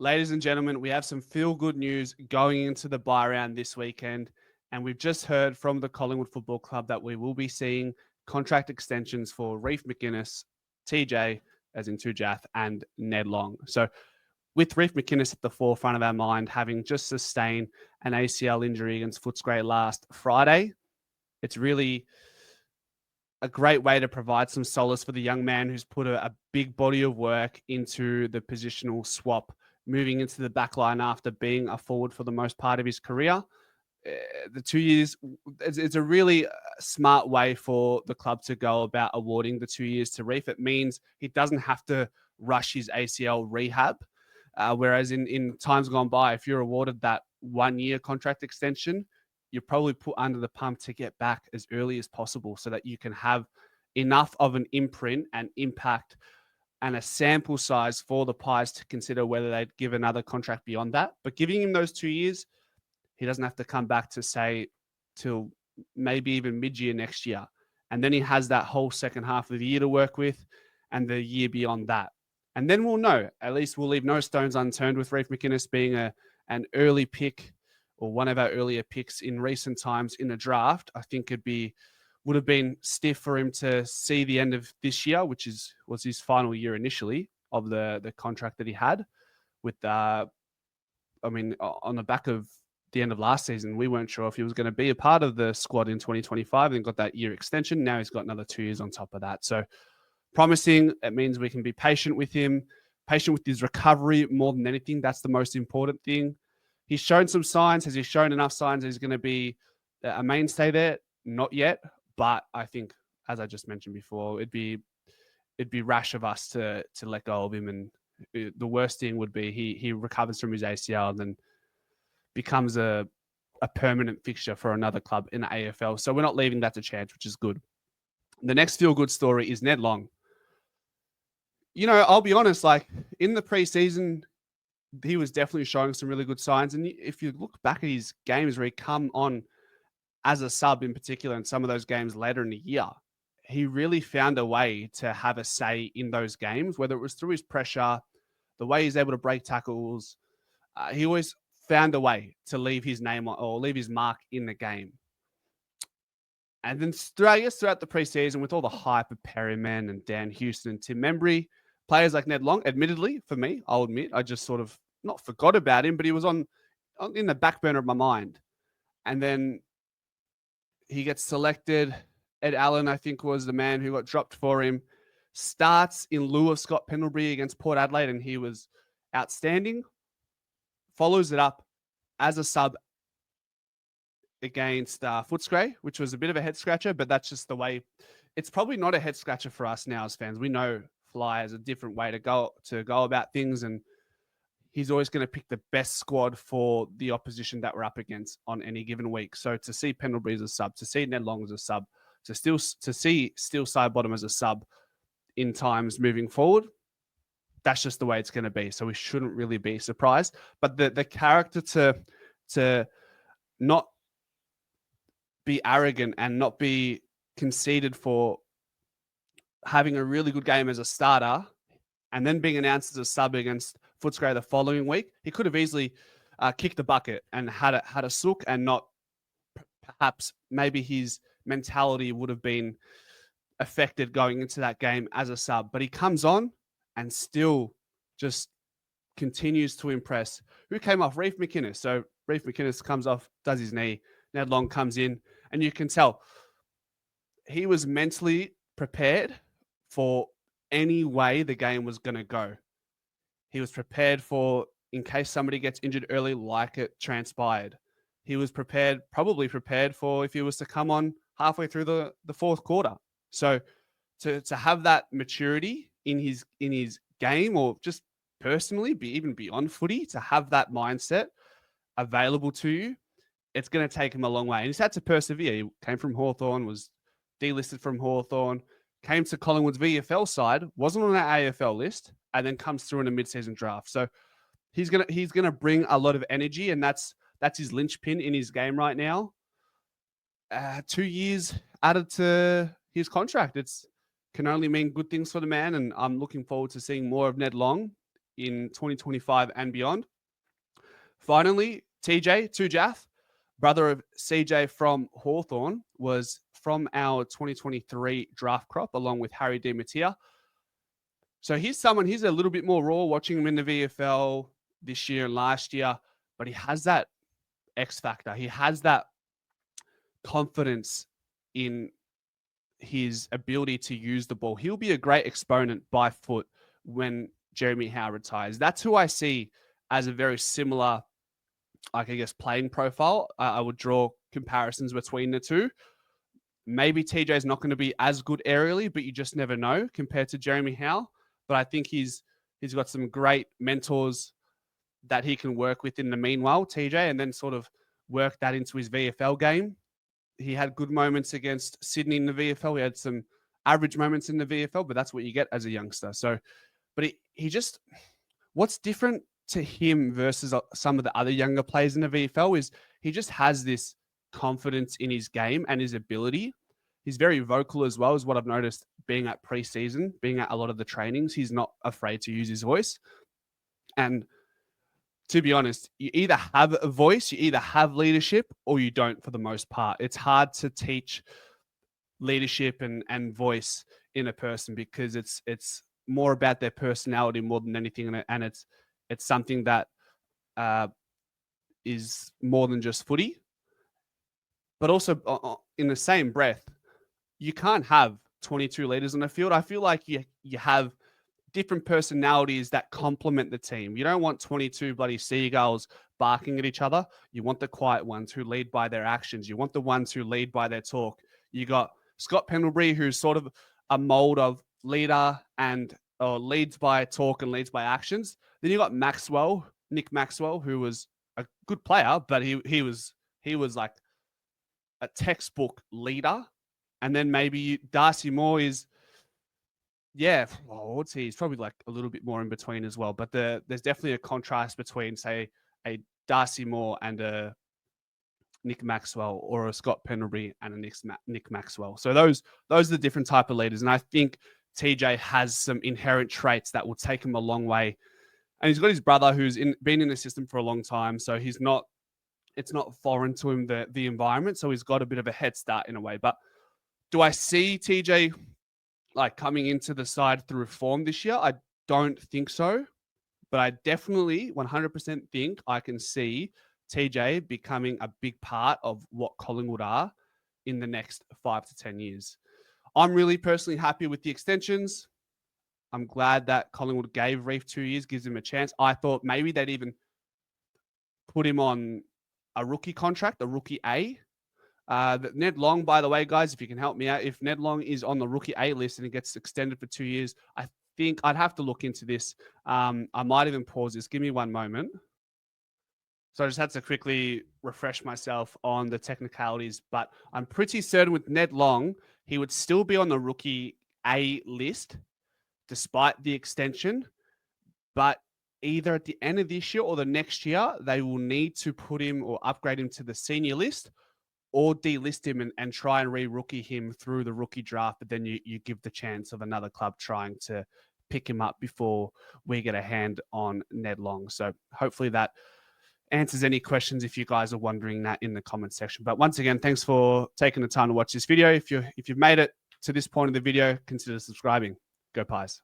Ladies and gentlemen, we have some feel-good news going into the bye round this weekend, and we've just heard from the Collingwood Football Club that we will be seeing contract extensions for Reef McInness, TJ, as in Tujath, and Ned Long. So with Reef McInness at the forefront of our mind, having just sustained an ACL injury against Footscray last Friday, it's really a great way to provide some solace for the young man who's put a big body of work into the positional swap, moving into the back line after being a forward for the most part of his career. The 2 years, it's a really smart way for the club to go about awarding the 2 years to Reef. It means he doesn't have to rush his ACL rehab. Whereas in times gone by, if you're awarded that 1 year contract extension, you're probably put under the pump to get back as early as possible so that you can have enough of an imprint and impact and a sample size for the Pies to consider whether they'd give another contract beyond that. But giving him those 2 years, he doesn't have to come back to say till maybe even mid-year next year. And then he has that whole second half of the year to work with and the year beyond that. And then we'll know. At least we'll leave no stones unturned with Reef McInness being an early pick or one of our earlier picks in recent times in a draft. I think would have been stiff for him to see the end of this year, which was his final year initially of the contract that he had with on the back of the end of last season, we weren't sure if he was going to be a part of the squad in 2025 and got that year extension. Now he's got another 2 years on top of that. So promising. It means we can be patient with him, patient with his recovery more than anything. That's the most important thing. He's shown some signs. Has he shown enough signs that he's going to be a mainstay there? Not yet. But I think, as I just mentioned before, it'd be rash of us to let go of him. And the worst thing would be he recovers from his ACL and then becomes a permanent fixture for another club in the AFL. So we're not leaving that to chance, which is good. The next feel-good story is Ned Long. I'll be honest, like in the preseason, he was definitely showing some really good signs. And if you look back at his games where he come on as a sub in particular, and some of those games later in the year, he really found a way to have a say in those games, whether it was through his pressure, the way he's able to break tackles. He always found a way to leave his name or leave his mark in the game. And then throughout the preseason, with all the hype of Perryman and Dan Houston and Tim Membry, players like Ned Long, admittedly, for me, I'll admit, I just sort of not forgot about him, but he was in the back burner of my mind. And then he gets selected. Ed Allen, I think, was the man who got dropped for him. Starts in lieu of Scott Pendlebury against Port Adelaide, and he was outstanding. Follows it up as a sub against Footscray, which was a bit of a head scratcher, but that's just the way. It's probably not a head scratcher for us now as fans. We know Fly has a different way to go about things, and he's always going to pick the best squad for the opposition that we're up against on any given week. So to see Pendlebury as a sub, to see Ned Long as a sub, to see Steel Sidebottom as a sub in times moving forward, that's just the way it's going to be. So we shouldn't really be surprised. But the character to not be arrogant and not be conceited for having a really good game as a starter and then being announced as a sub against Footscray the following week, he could have easily kicked the bucket and had a sook, and not perhaps maybe his mentality would have been affected going into that game as a sub. But he comes on and still just continues to impress. Who came off? Reef McInness. So Reef McInness comes off, does his knee. Ned Long comes in, and you can tell he was mentally prepared for any way the game was going to go. He was prepared for, in case somebody gets injured early, like it transpired. He was probably prepared for if he was to come on halfway through the fourth quarter. So to have that maturity in his game, or just personally, even beyond footy, to have that mindset available to you, it's going to take him a long way. And he's had to persevere. He came from Hawthorn, was delisted from Hawthorn, came to Collingwood's VFL side, wasn't on our AFL list, and then comes through in a mid-season draft. So he's gonna bring a lot of energy, and that's his linchpin in his game right now. 2 years added to his contract. It's can only mean good things for the man, and I'm looking forward to seeing more of Ned Long in 2025 and beyond. Finally, TJ Tujath, brother of CJ from Hawthorn, was from our 2023 draft crop along with Harry Di Mattia. So he's a little bit more raw watching him in the VFL this year and last year, but he has that X factor. He has that confidence in his ability to use the ball. He'll be a great exponent by foot when Jeremy Howe retires. That's who I see as a very similar, like, I guess, playing profile. I would draw comparisons between the two. Maybe TJ is not going to be as good aerially, but you just never know compared to Jeremy Howe. But I think he's got some great mentors that he can work with in the meanwhile, TJ, and then sort of work that into his VFL game. He had good moments against Sydney in the VFL. He had some average moments in the VFL, but that's what you get as a youngster. So, but he just, what's different to him versus some of the other younger players in the VFL is he just has this confidence in his game and his ability. He's very vocal as well, is what I've noticed being at preseason, being at a lot of the trainings. He's not afraid to use his voice. And to be honest, you either have a voice, you either have leadership, or you don't for the most part. It's hard to teach leadership and voice in a person because it's more about their personality more than anything. And it's something that is more than just footy. But also in the same breath, you can't have 22 leaders on the field. I feel like you have different personalities that complement the team. You don't want 22 bloody seagulls barking at each other. You want the quiet ones who lead by their actions. You want the ones who lead by their talk. You got Scott Pendlebury, who's sort of a mold of leader and leads by talk and leads by actions. Then you got Nick Maxwell, who was a good player, but he was like a textbook leader. And then maybe Darcy Moore is, what's he? He's probably like a little bit more in between as well. But there's definitely a contrast between, say, a Darcy Moore and a Nick Maxwell, or a Scott Pendlebury and a Nick Maxwell. So those are the different type of leaders. And I think TJ has some inherent traits that will take him a long way. And he's got his brother who's been in the system for a long time. So it's not foreign to him, the environment. So he's got a bit of a head start in a way. But do I see TJ like coming into the side through form this year? I don't think so. But I definitely 100% think I can see TJ becoming a big part of what Collingwood are in the next 5 to 10 years. I'm really personally happy with the extensions. I'm glad that Collingwood gave Reef 2 years, gives him a chance. I thought maybe they'd even put him on a rookie contract, a rookie A. Ned Long, by the way, guys, if you can help me out, if Ned Long is on the rookie A list and it gets extended for 2 years, I think I'd have to look into this. I might even pause this. Give me one moment. So I just had to quickly refresh myself on the technicalities, but I'm pretty certain with Ned Long, he would still be on the rookie A list despite the extension. But either at the end of this year or the next year, they will need to put him or upgrade him to the senior list or delist him and try and re-rookie him through the rookie draft. But then you give the chance of another club trying to pick him up before we get a hand on Ned Long. So hopefully that answers any questions if you guys are wondering that in the comment section. But once again, thanks for taking the time to watch this video. If you've made it to this point of the video, consider subscribing. Go Pies.